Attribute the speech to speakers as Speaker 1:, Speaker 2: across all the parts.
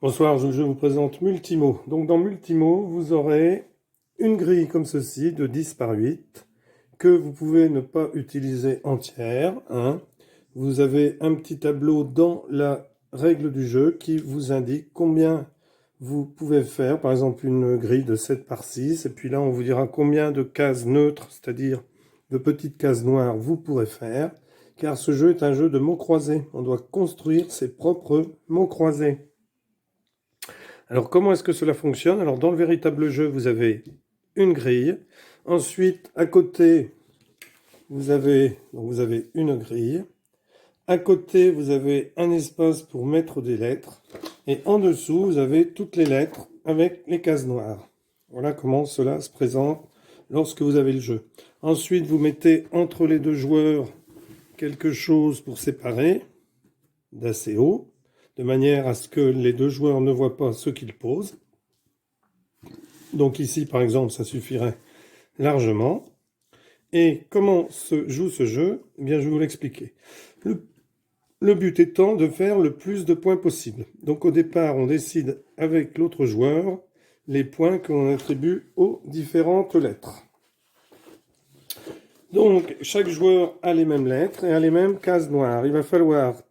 Speaker 1: Bonsoir, je vous présente Multimo. Donc dans Multimo, vous aurez une grille comme ceci de 10 par 8 que vous pouvez ne pas utiliser entière, hein. Vous avez un petit tableau dans la règle du jeu qui vous indique combien vous pouvez faire, par exemple une grille de 7 par 6, et puis là on vous dira combien de cases neutres, c'est-à-dire de petites cases noires, vous pourrez faire, car ce jeu est un jeu de mots croisés. On doit construire ses propres mots croisés. Alors, comment est-ce que cela fonctionne? Alors, dans le véritable jeu, vous avez une grille. Ensuite, à côté, vous avez une grille. À côté, vous avez un espace pour mettre des lettres. Et en dessous, vous avez toutes les lettres avec les cases noires. Voilà comment cela se présente lorsque vous avez le jeu. Ensuite, vous mettez entre les deux joueurs quelque chose pour séparer, d'assez haut, de manière à ce que les deux joueurs ne voient pas ce qu'ils posent. Donc ici, par exemple, ça suffirait largement. Et comment se joue ce jeu? Eh bien, je vais vous l'expliquer. Le but étant de faire le plus de points possible. Donc au départ, on décide avec l'autre joueur les points qu'on attribue aux différentes lettres. Donc chaque joueur a les mêmes lettres et a les mêmes cases noires. Il va falloir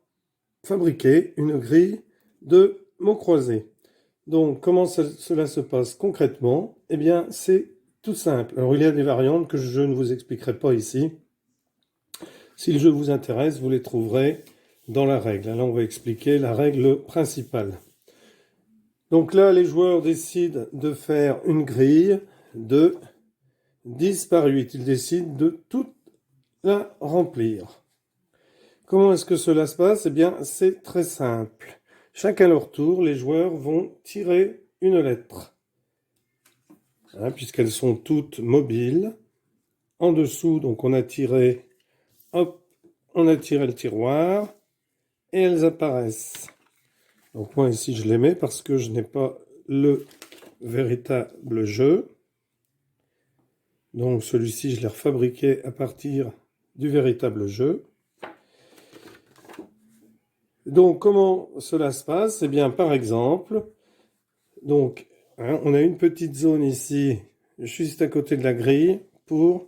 Speaker 1: fabriquer une grille de mots croisés. Donc, comment cela se passe concrètement? Eh bien, c'est tout simple. Alors, il y a des variantes que je ne vous expliquerai pas ici. Si le jeu vous intéresse, vous les trouverez dans la règle. Là, on va expliquer la règle principale. Donc là, les joueurs décident de faire une grille de 10 par 8. Ils décident de toute la remplir. Comment est-ce que cela se passe? Eh bien, c'est très simple. Chacun leur tour, les joueurs vont tirer une lettre, hein, puisqu'elles sont toutes mobiles. En dessous, donc on a tiré, hop, on a tiré le tiroir et elles apparaissent. Donc moi ici je les mets parce que je n'ai pas le véritable jeu. Donc celui-ci je l'ai refabriqué à partir du véritable jeu. Donc comment cela se passe? Eh bien par exemple, donc hein, on a une petite zone ici juste à côté de la grille pour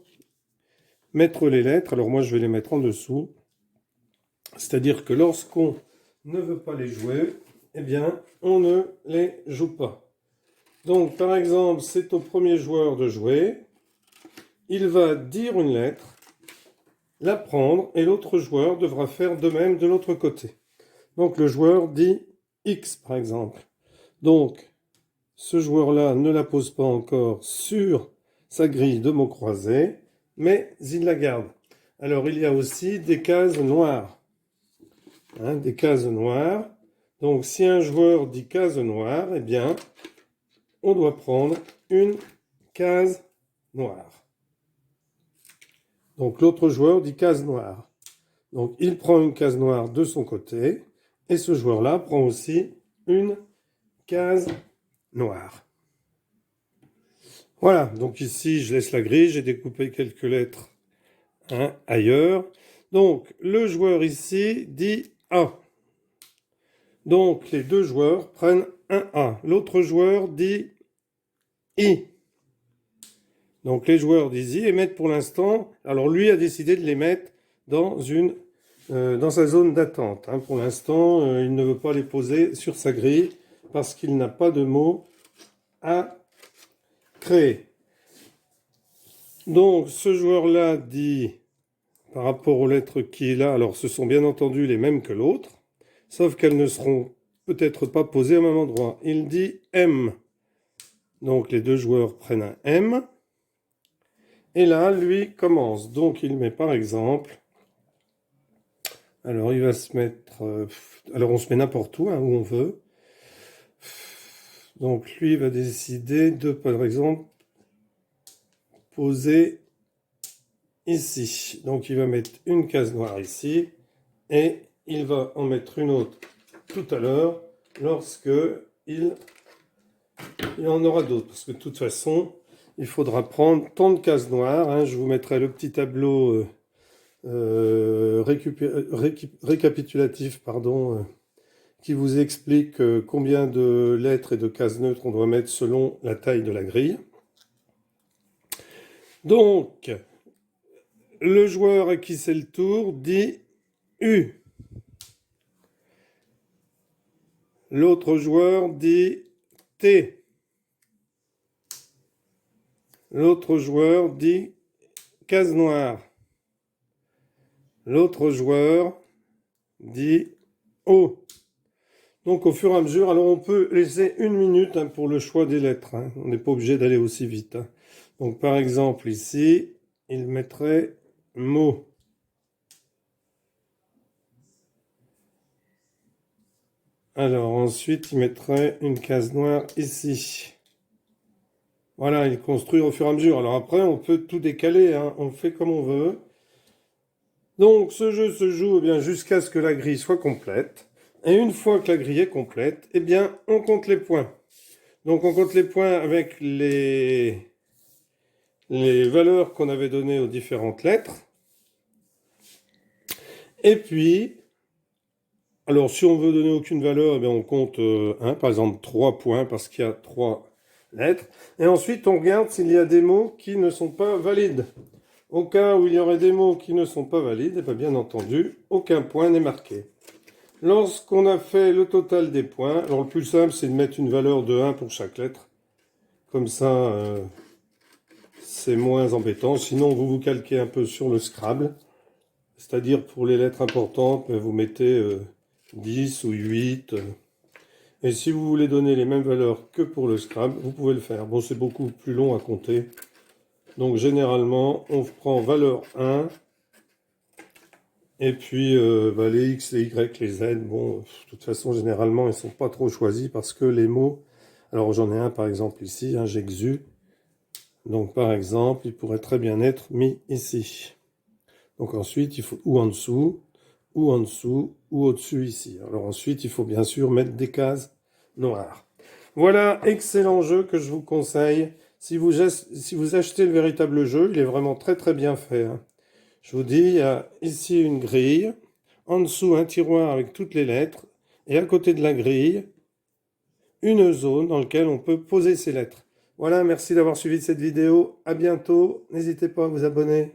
Speaker 1: mettre les lettres. Alors moi je vais les mettre en dessous. C'est-à-dire que lorsqu'on ne veut pas les jouer, eh bien, on ne les joue pas. Donc, par exemple, c'est au premier joueur de jouer. Il va dire une lettre, la prendre, et l'autre joueur devra faire de même de l'autre côté. Donc, le joueur dit X, par exemple. Donc, ce joueur-là ne la pose pas encore sur sa grille de mots croisés, mais il la garde. Alors, il y a aussi des cases noires. Hein, des cases noires. Donc, si un joueur dit case noire, eh bien, on doit prendre une case noire. Donc, l'autre joueur dit case noire. Donc, il prend une case noire de son côté, et ce joueur-là prend aussi une case noire. Voilà, donc ici, je laisse la grille, j'ai découpé quelques lettres hein, ailleurs. Donc, le joueur ici dit A. Donc, les deux joueurs prennent un A. L'autre joueur dit I. Donc, les joueurs disent I et mettent pour l'instant... Alors, lui a décidé de les mettre dans sa zone d'attente. Hein. Pour l'instant, il ne veut pas les poser sur sa grille parce qu'il n'a pas de mots à créer. Donc, ce joueur-là dit, par rapport aux lettres qu'il a, alors ce sont bien entendu les mêmes que l'autre, sauf qu'elles ne seront peut-être pas posées au même endroit. Il dit M. Donc les deux joueurs prennent un M. Et là, lui commence. Donc il met par exemple... Alors il va se mettre... alors on se met n'importe où, hein, où on veut. Donc lui va décider de, par exemple, poser ici. Donc il va mettre une case noire ici. Et il va en mettre une autre tout à l'heure lorsque il en aura d'autres. Parce que de toute façon, il faudra prendre tant de cases noires. Hein. Je vous mettrai le petit tableau récapitulatif qui vous explique combien de lettres et de cases neutres on doit mettre selon la taille de la grille. Donc, le joueur à qui c'est le tour dit U. L'autre joueur dit T. L'autre joueur dit case noire. L'autre joueur dit O. Donc au fur et à mesure, alors on peut laisser 1 minute pour le choix des lettres. On n'est pas obligé d'aller aussi vite. Donc par exemple ici, il mettrait mot. Alors ensuite, il mettrait une case noire ici. Voilà, il construit au fur et à mesure. Alors après, on peut tout décaler, on fait comme on veut. Donc ce jeu se joue bien jusqu'à ce que la grille soit complète. Et une fois que la grille est complète, eh bien, on compte les points. Donc on compte les points avec les valeurs qu'on avait données aux différentes lettres. Et puis, alors si on veut donner aucune valeur, eh bien, on compte par exemple 3 points parce qu'il y a 3 lettres. Et ensuite, on regarde s'il y a des mots qui ne sont pas valides. Au cas où il y aurait des mots qui ne sont pas valides, eh bien entendu, aucun point n'est marqué. Lorsqu'on a fait le total des points, alors le plus simple, c'est de mettre une valeur de 1 pour chaque lettre. Comme ça, c'est moins embêtant. Sinon, vous calquez un peu sur le Scrabble. C'est-à-dire, pour les lettres importantes, vous mettez 10 ou 8. Et si vous voulez donner les mêmes valeurs que pour le Scrabble, vous pouvez le faire. Bon, c'est beaucoup plus long à compter. Donc, généralement, on prend valeur 1. Et puis, les X, les Y, les Z, bon, de toute façon, généralement, ils ne sont pas trop choisis parce que les mots... Alors, j'en ai un, par exemple, ici, j'exu. Donc, par exemple, il pourrait très bien être mis ici. Donc, ensuite, il faut ou en dessous, ou au-dessus, ici. Alors, ensuite, il faut bien sûr mettre des cases noires. Voilà, excellent jeu que je vous conseille. Si vous achetez le véritable jeu, il est vraiment très, très bien fait. Je vous dis, il y a ici une grille, en dessous un tiroir avec toutes les lettres, et à côté de la grille, une zone dans laquelle on peut poser ses lettres. Voilà, merci d'avoir suivi cette vidéo. À bientôt. N'hésitez pas à vous abonner.